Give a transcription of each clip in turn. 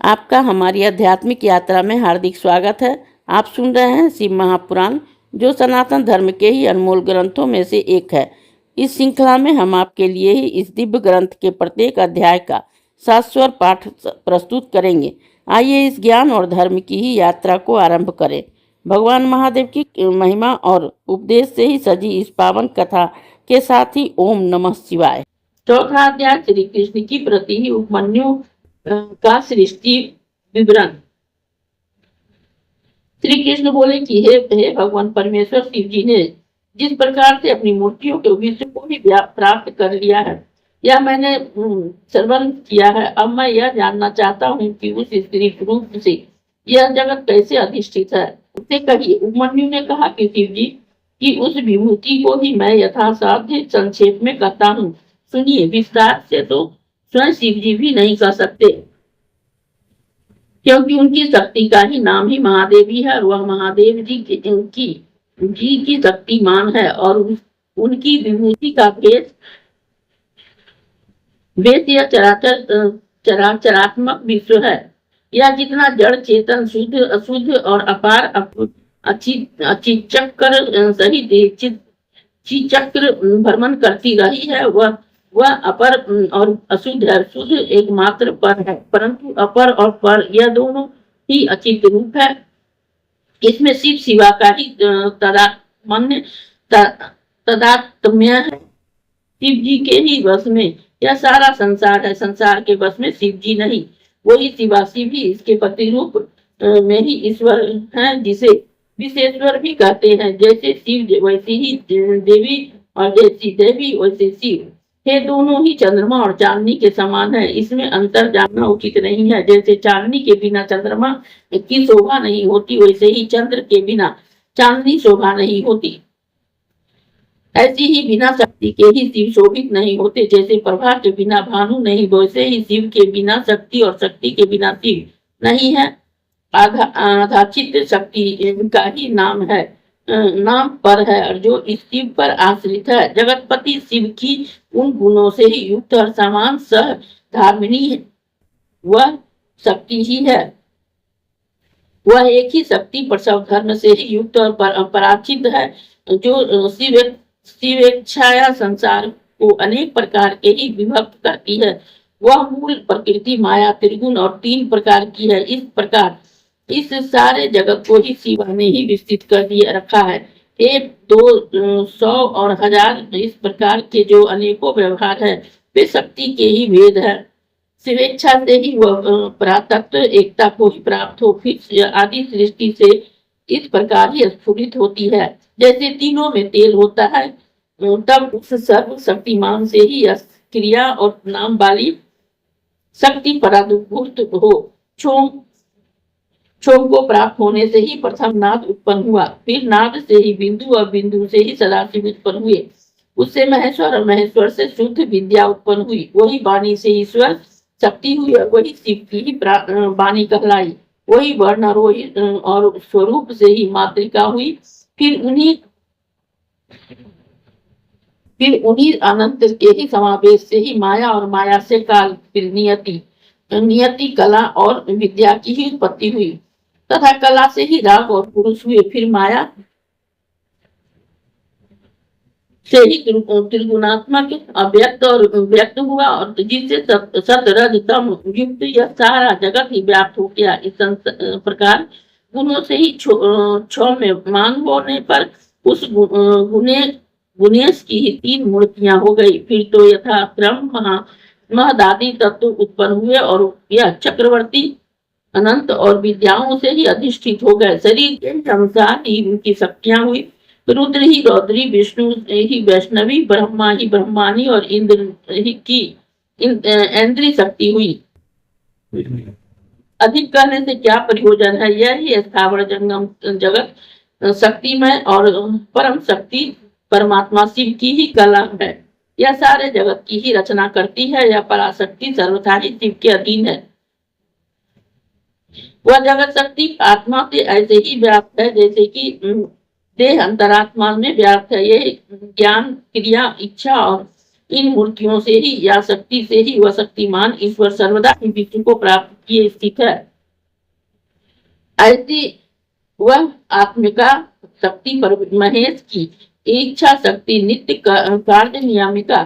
आपका हमारी आध्यात्मिक यात्रा में हार्दिक स्वागत है। आप सुन रहे हैं शिव महापुराण, जो सनातन धर्म के ही अनमोल ग्रंथों में से एक है। इस श्रृंखला में हम आपके लिए ही इस दिव्य ग्रंथ के प्रत्येक अध्याय का शाश्वत पाठ प्रस्तुत करेंगे। आइए इस ज्ञान और धर्म की ही यात्रा को आरंभ करें। भगवान महादेव की महिमा और उपदेश से ही सजी इस पावन कथा के साथ ही ओम नमः शिवाय। चौथा अध्याय श्री कृष्ण की प्रति ही उपमन्यु का सृष्टि विवरण। श्री कृष्ण बोले कि हे भगवान परमेश्वर, शिव जी ने जिस प्रकार से अपनी मूर्तियों के विश्व को भी प्राप्त कर लिया है, यह मैंने श्रवण किया है। अब मैं यह जानना चाहता हूँ कि उस स्त्री रूप से यह जगत कैसे अधिष्ठित है, उसे कहिए। उपमन्यु ने कहा कि शिव जी की उस विभूति को ही मैं यथासाध्य संक्षेप में कहता हूँ। सुनिए, विस्तार से तो स्वयं शिव जी भी नहीं कह सकते, क्योंकि उनकी शक्ति का ही नाम ही महादेवी है और वह महादेव जी की शक्तिमान है। और उनकी विभूति का वेद यह चराचरात्मक विश्व है। यह जितना जड़ चेतन, शुद्ध अशुद्ध और अपार अचिचक्र सहित चक्र भ्रमण करती रही है, वह अपर और अशुद्ध है। शुद्ध एकमात्र पर है, परंतु अपर और पर यह दोनों ही अचित रूप है। इसमें शिव शिवा का ही तदात्म्य है। शिव जी के ही वश में यह सारा संसार है, संसार के वश में शिव जी नहीं। वही शिवा शिव ही इसके प्रतिरूप में ही ईश्वर है, जिसे विशेश्वर भी कहते हैं। जैसे शिव वैसी ही देवी और जैसी देवी वैसे शिव। ये दोनों ही चंद्रमा और चांदनी के समान है, इसमें अंतर जानना उचित नहीं है। जैसे चांदनी के बिना चंद्रमा की शोभा नहीं होती, वैसे ही चंद्र के बिना चांदनी शोभा नहीं होती। ऐसी ही बिना शक्ति के ही शिव शोभित नहीं होते। जैसे प्रभा के बिना भानु नहीं, वैसे ही शिव के बिना शक्ति और शक्ति के बिना शिव नहीं है। आधाचित शक्ति का ही नाम पर है, और जो इस शिव पर आश्रित है। जगतपति शिव की उन गुणों से ही युक्त और समान सह धार्मिणी वह शक्ति ही है। वह एक ही शक्ति प्रसव धर्म से ही युक्त और पराचित है, जो शिवेच्छाया संसार को अनेक प्रकार के ही विभक्त करती है। वह मूल प्रकृति, माया, त्रिगुण और 3 प्रकार की है। इस प्रकार इस सारे जगत को ही शिवा ने ही विस्तृत कर दिया रखा है। 1, 2, 100 और 1000 इस प्रकार के जो अनेकों व्यवहार है, वे शक्ति के ही भेद है। शिवेच्छा से ही वह परातत्व एकता को ही प्राप्त हो, फिर आदि सृष्टि से इस प्रकार ही स्फुरित होती है। जैसे तीनों में तेल होता है, तब उस सर्व शक्तिमान से ही क्रिया और नाम वाली शक्ति पराभूत हो। क्षोभ को प्राप्त होने से ही प्रथम नाद उत्पन्न हुआ, फिर नाद से ही बिंदु और बिंदु से ही सदाशिव उत्पन्न हुए। उससे महेश्वर और महेश्वर से शुद्ध विद्या उत्पन्न हुई। वही वाणी से ईश्वर शक्ति हुई और वही शिव की ही वाणी कहलाई। वही वर्ण और स्वरूप से ही मातृका हुई। फिर उन्हीं अनंत के ही समावेश से ही माया और माया से काल, फिर नियति कला और विद्या की ही उत्पत्ति हुई, तथा कला से ही राग और पुरुष हुए। फिर माया से ही त्रिगुणात्मक अव्यक्त और व्यक्त हुआ, और जिससे सत रज तम युक्त यह सारा जगत ही व्याप्त हो गया। इस प्रकार गुणों से ही क्षौ में मान होने पर उस गुणेश की ही 3 मूर्तियां हो गई। फिर तो यथाक्रम महदादि तत्व उत्पन्न हुए, और यह चक्रवर्ती अनंत और विद्याओं से ही अधिष्ठित हो गए। शरीर के अनुसार ही उनकी शक्तियां हुई। रुद्र ही रौद्री, विष्णु ही वैष्णवी, ब्रह्मा ही ब्रह्मानी और इंद्र ही की इंद्री शक्ति हुई। अधिक कहने से क्या प्रयोजन है। यह ही स्थावर जंगम जगत शक्तिमय और परम शक्ति परमात्मा शिव की ही कला है। यह सारे जगत की ही रचना करती है। यह पराशक्ति सर्वथा ही शिव के अधीन है। वह जगत शक्ति आत्मा से ऐसे ही व्याप्त है जैसे कि देह अंतरात्मा में व्याप्त है। यह ज्ञान, क्रिया, इच्छा और इन मूर्तियों से ही या शक्ति से ही वह शक्तिमान ईश्वर सर्वदा ही विष्णु को प्राप्त किए स्थित है। ऐसी वह आत्मिका शक्ति पर महेश की इच्छा शक्ति नित्य कार्य नियामिका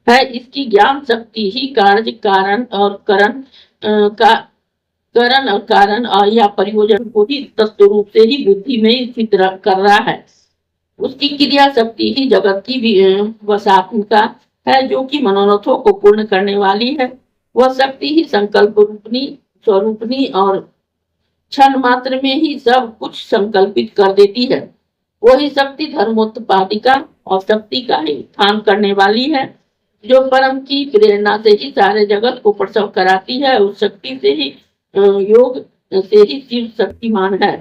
है। इसकी ज्ञान शक्ति ही कार्य कारण और कारण और या प्रयोजन को ही तत्व रूप से ही बुद्धि में स्थित कर रहा है। उसकी क्रिया शक्ति ही जगत की वसात्मिका है, जो कि मनोरथों को पूर्ण करने वाली है। वह शक्ति ही संकल्प रूपनी स्वरूपनी और क्षण मात्र में ही सब कुछ संकल्पित कर देती है। वही शक्ति धर्मोत्पादिका और शक्ति का ही उत्थान करने वाली है, जो परम की प्रेरणा से ही सारे जगत को प्रसव कराती है। उस शक्ति से ही योग से ही शिव शक्तिमान है।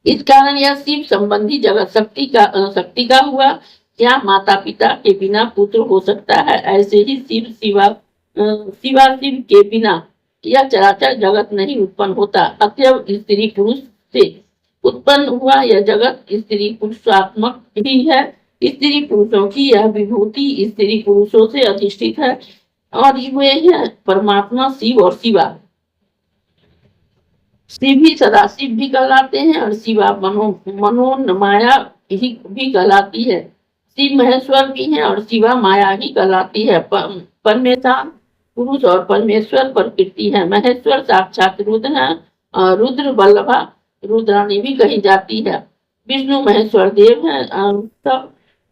इस कारण यह शिव संबंधी जगत शक्ति का हुआ। क्या माता पिता के बिना पुत्र हो सकता है? ऐसे ही शिव के बिना यह चराचर जगत नहीं उत्पन्न होता। अतएव स्त्री पुरुष से उत्पन्न हुआ यह जगत स्त्री पुरुषात्मक ही है। स्त्री पुरुषों की यह विभूति स्त्री पुरुषों से अधिष्ठित है और वे है परमात्मा शिव और शिवा। शिव भी सदाशिव भी कहलाते हैं और शिवा मनोन्माया भी कहलाती है। शिव महेश्वर भी है और शिवा माया ही कहलाती है। परमेश्वर पुरुष और परमेश्वर प्रकृति है। महेश्वर साक्षात रुद्र है और रुद्र वल्लभा रुद्राणी भी कही जाती है। विष्णु महेश्वर देव है,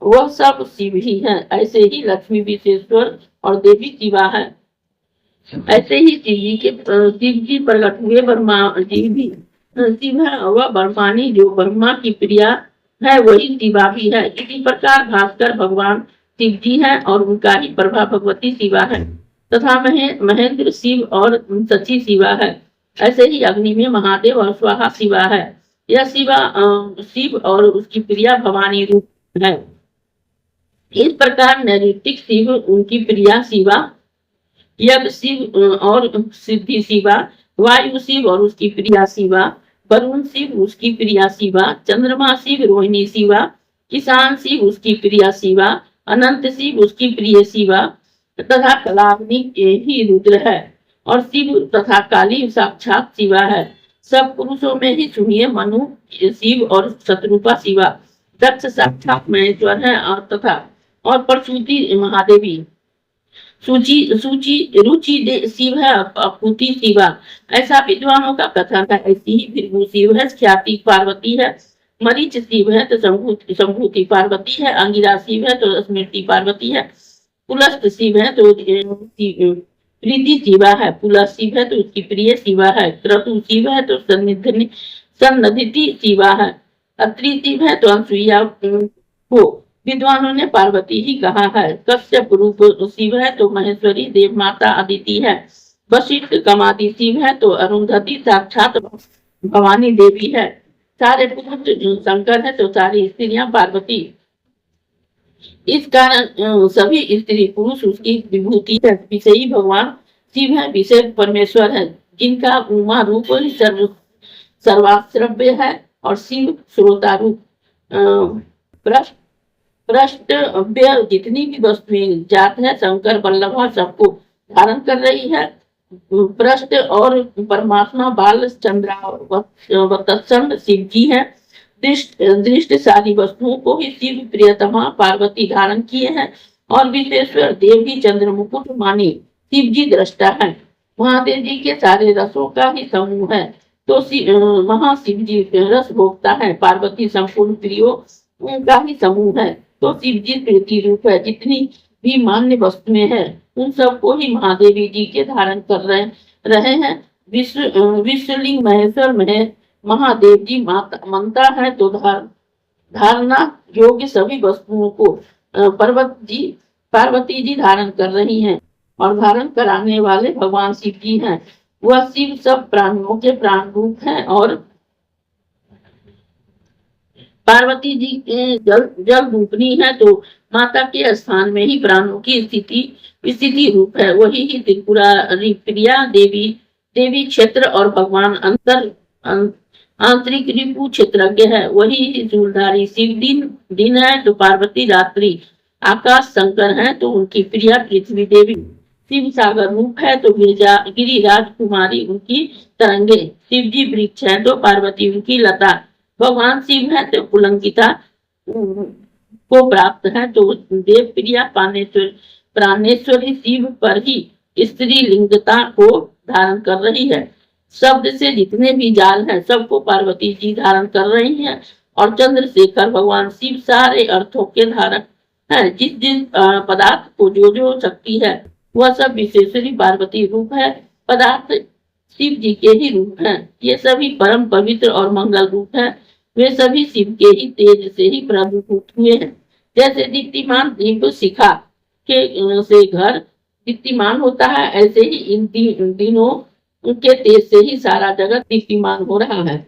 वह सब शिव ही है। ऐसे ही लक्ष्मी विशेश्वर और देवी शिवा है। ऐसे ही शिव जी प्रकट हुए ब्रह्मा जी भी शिव है। वह ब्रह्मानी जो ब्रह्मा की प्रिया है वही शिवा भी है। इसी प्रकार भास्कर भगवान शिव जी है और उनका ही प्रभा भगवती शिवा है तथा महेंद्र शिव और शची शिवा है। ऐसे ही अग्नि में महादेव और स्वाहा शिवा है। यह शिव और उसकी प्रिया भवानी रूप है। इस प्रकार नैऋतिक शिव उनकी प्रिया शिवा, यज्ञ शिव और सिद्धि शिवा, वायु शिव और उसकी प्रिया शिवा, वरुण शिव उसकी प्रिया शिवा, चंद्रमा शिव रोहिणी शिवा, किसान शिव उसकी प्रिया शिवा, अनंत शिव उसकी प्रिय शिवा तथा कलाग्नि ही रुद्र है और शिव तथा काली साक्षात शिवा है। सब पुरुषों में ही सुनिए मनु शिव और शत्रुपा शिवा, दक्ष साक्षात महेश्वर है और प्रसूति महादेवी, रुचि शिव है, अपूति शिवा। ऐसा विद्वानों का कथन है। ऐसी ही भृगु शिव है, ख्याति पार्वती है, मरीच शिव है तो संभूति पार्वती है, अंगिरा शिव है तो स्मृति पार्वती है, पुलस्त शिव है तो प्रीति शिवा है, पुलस शिव है तो उसकी प्रिय शिवा है, क्रतु शिव है तो सन्निधि शिवा है, अत्रि शिव है तो अनसुईया हो। विद्वानों ने पार्वती ही कहा है। कश्यप रूप शिव है तो महेश्वरी देव माता अदिति है, वशिष्ठ कमादि शिव है तो अरुंधति साक्षात भवानी देवी है, सारे पुरुष शंकर है तो सारी स्त्रियां पार्वती। इस कारण सभी स्त्री पुरुष उसकी विभूति है। विषयी भगवान शिव है, विषय परमेश्वर है, जिनका उमा रूप सर्वाश्रव्य है और शिव श्रोता रूप। पृष्ठ जितनी भी वस्तुएं जात है शंकर वल्लभा सबको धारण कर रही है। पृष्ठ और परमात्मा बाल चंद्रावतंड शिव जी है। दृष्ट सारी वस्तुओं को ही शिव प्रियतमा पार्वती धारण किए हैं और विश्वेश्वर देव ही चंद्र मुकुट मानी शिव जी दृष्टा है। महादेव जी के सारे रसों का ही समूह है तो महाशिव जी रस भोगता है। पार्वती संपूर्ण प्रियो का ही समूह है तो शिव जी प्रीति रूप है। जितनी भी मान्य वस्तुएं हैं उन सबको ही महादेवी जी के धारण कर रहे हैं। विश्वलिंग महेश्वर में महादेव जी मनता है तो धारणा योग्य सभी वस्तुओं को पार्वती जी धारण कर रही हैं और धारण कराने वाले भगवान शिव जी हैं। वह शिव सब प्राणियों के प्राण रूप हैं और पार्वती जी जल रूपनी है तो माता के स्थान में ही प्राणों की स्थिति रूप है। वही ही त्रिपुरारी प्रिया देवी क्षेत्र और भगवान आंतरिक रिपु क्षेत्रज्ञ है। वही शूलधारी शिव दिन है तो पार्वती रात्रि आकाश शंकर हैं तो उनकी प्रिया पृथ्वी देवी, शिव सागर रूप है तो गिरिराज कुमारी उनकी तरंगे, शिव जी वृक्ष है तो पार्वती उनकी लता, भगवान शिव है तो पुलंकिता को प्राप्त है तो देव प्रिया प्राणेश्वरी शिव पर ही स्त्री लिंगता को धारण कर रही है। शब्द से जितने भी जाल हैं सबको पार्वती जी धारण कर रही हैं और चंद्रशेखर भगवान शिव सारे अर्थों के धारक है। जिस जिस पदार्थ को जो शक्ति है वह सब विशेषरी पार्वती रूप है। पदार्थ शिव जी के ही रूप हैं। ये सभी परम पवित्र और मंगल रूप हैं। वे सभी शिव के ही तेज से ही प्रभुभूत हुए हैं। जैसे दीप्तिमान दीप शिखा के से घर दीप्तिमान होता है, ऐसे ही इन तीनों के तेज से ही सारा जगत दीप्तिमान हो रहा है।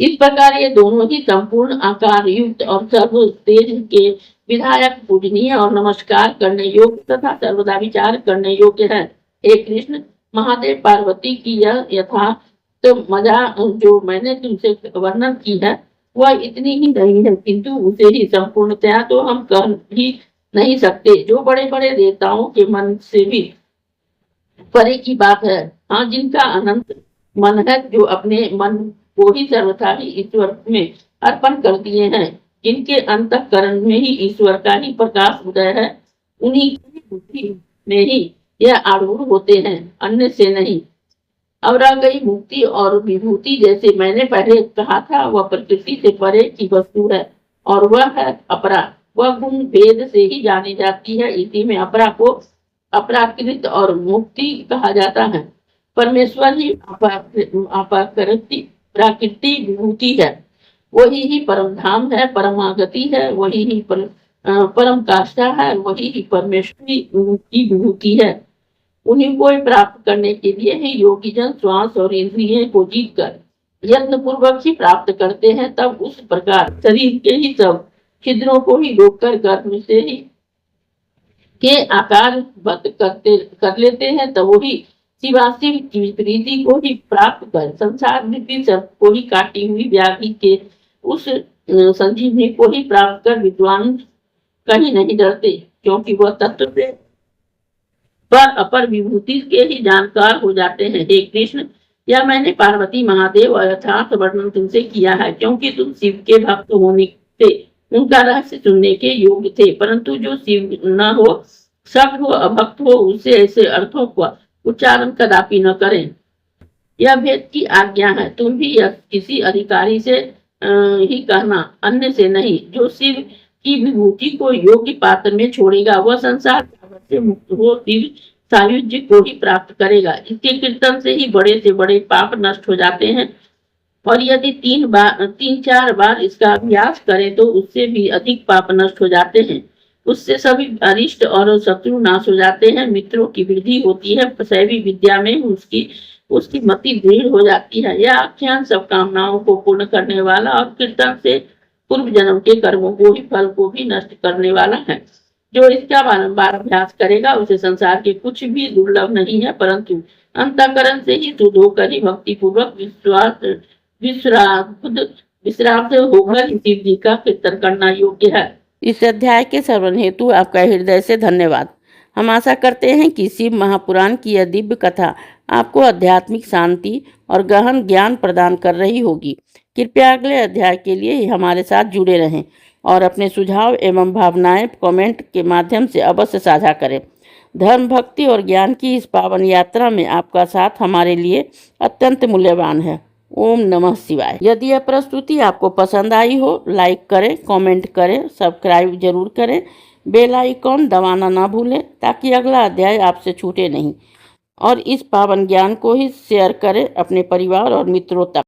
इस प्रकार ये दोनों ही संपूर्ण आकार युक्त और सर्व तेज के विधायक पूजनीय और नमस्कार करने योग्य तथा सर्वदा विचार करने योग्य है। हे कृष्ण, महादेव पार्वती की यह यथार्थ तो मजा जो मैंने तुमसे वर्णन की है वह इतनी ही नहीं है, किंतु उसे ही संपूर्णतया तो हम कह ही नहीं सकते, जो बड़े बड़े देवताओं के मन से भी परे की बात है। हाँ, जिनका अनंत मन है, जो अपने मन को ही सर्वथा ही ईश्वर में अर्पण कर दिए हैं, जिनके अंतःकरण में ही ईश्वर का ही प्रकाश उदय है, उन्हीं की बुद्धि में ही यह आरूढ़ होते हैं, अन्य से नहीं। अब रह गई मुक्ति और विभूति, जैसे मैंने पहले कहा था वह प्रकृति से परे की वस्तु है और वह है अपरा। वह गुण भेद से ही जानी जाती है, इसी में अपरा को अपराकृत और मुक्ति कहा जाता है। परमेश्वर ही प्राकृतिक विभूति है, वही ही परम धाम है, परमागति है, वही ही परम काष्ठा है, वही ही परमेश्वरी की विभूति है। उन्हीं को प्राप्त करने के लिए ही योगी जन श्वास और इंद्रियों को जीत कर यत्न पूर्वक ही प्राप्त करते हैं। तब उस प्रकार शरीर के ही सब छिद्रों को ही रोककर गर्भ से ही के आकार कर लेते हैं, तब वही शिवाशिव की प्रीति को ही प्राप्त कर संसार रूपी सब को ही काटी हुई व्याधि के उस संजीवनी को ही प्राप्त कर विद्वान कहीं नहीं डरते, क्योंकि वह तत्व से पर अपर विभूति के ही जानकार हो जाते हैं। हे कृष्ण, यह मैंने पार्वती महादेव और यथार्थ वर्णन तुमसे किया है, क्योंकि तुम शिव के भक्त होने से उनका रहस्य सुनने के योग्य थे, परंतु जो शिव न हो, शब्द हो, अभक्त हो, उससे ऐसे अर्थों का उच्चारण कदापि न करें। यह भेद की आज्ञा है। तुम भी यह किसी अधिकारी से ही कहना, अन्य से नहीं। जो शिव की विभूति को योग्य पात्र में छोड़ेगा वह संसार से मुक्त हो शिव सायुज्य को ही प्राप्त करेगा। इसके कीर्तन से ही बड़े से बड़े पाप नष्ट हो जाते हैं, और यदि 3-4 बार इसका अभ्यास करें तो उससे भी अधिक पाप नष्ट हो जाते हैं। उससे सभी अरिष्ट और शत्रु नाश हो जाते हैं, मित्रों की वृद्धि होती है, शैवी विद्या में उसकी मति दृढ़ हो जाती है। यह आख्यान सब कामनाओं को पूर्ण करने वाला और कीर्तन से पूर्व जन्म के कर्मों को ही फल को भी नष्ट करने वाला है। जो इसका बारंबार अभ्यास करेगा उसे संसार के कुछ भी दुर्लभ नहीं है, परंतु अंतःकरण से ही शुद्ध होकर ही भक्ति पूर्वक विश्रांत होकर शिव जी का कीर्तन करना योग्य है। इस अध्याय के श्रवण हेतु आपका हृदय से धन्यवाद। हम आशा करते हैं कि शिव महापुराण की यह दिव्य कथा आपको आध्यात्मिक शांति और गहन ज्ञान प्रदान कर रही होगी। कृपया अगले अध्याय के लिए हमारे साथ जुड़े रहें और अपने सुझाव एवं भावनाएं कमेंट के माध्यम से अवश्य साझा करें। धर्म, भक्ति और ज्ञान की इस पावन यात्रा में आपका साथ हमारे लिए अत्यंत मूल्यवान है। ओम नमः शिवाय। यदि यह प्रस्तुति आपको पसंद आई हो, लाइक करें, कमेंट करें, सब्सक्राइब जरूर करें, बेल आइकॉन दबाना ना भूलें ताकि अगला अध्याय आपसे छूटे नहीं, और इस पावन ज्ञान को ही शेयर करें अपने परिवार और मित्रों तक।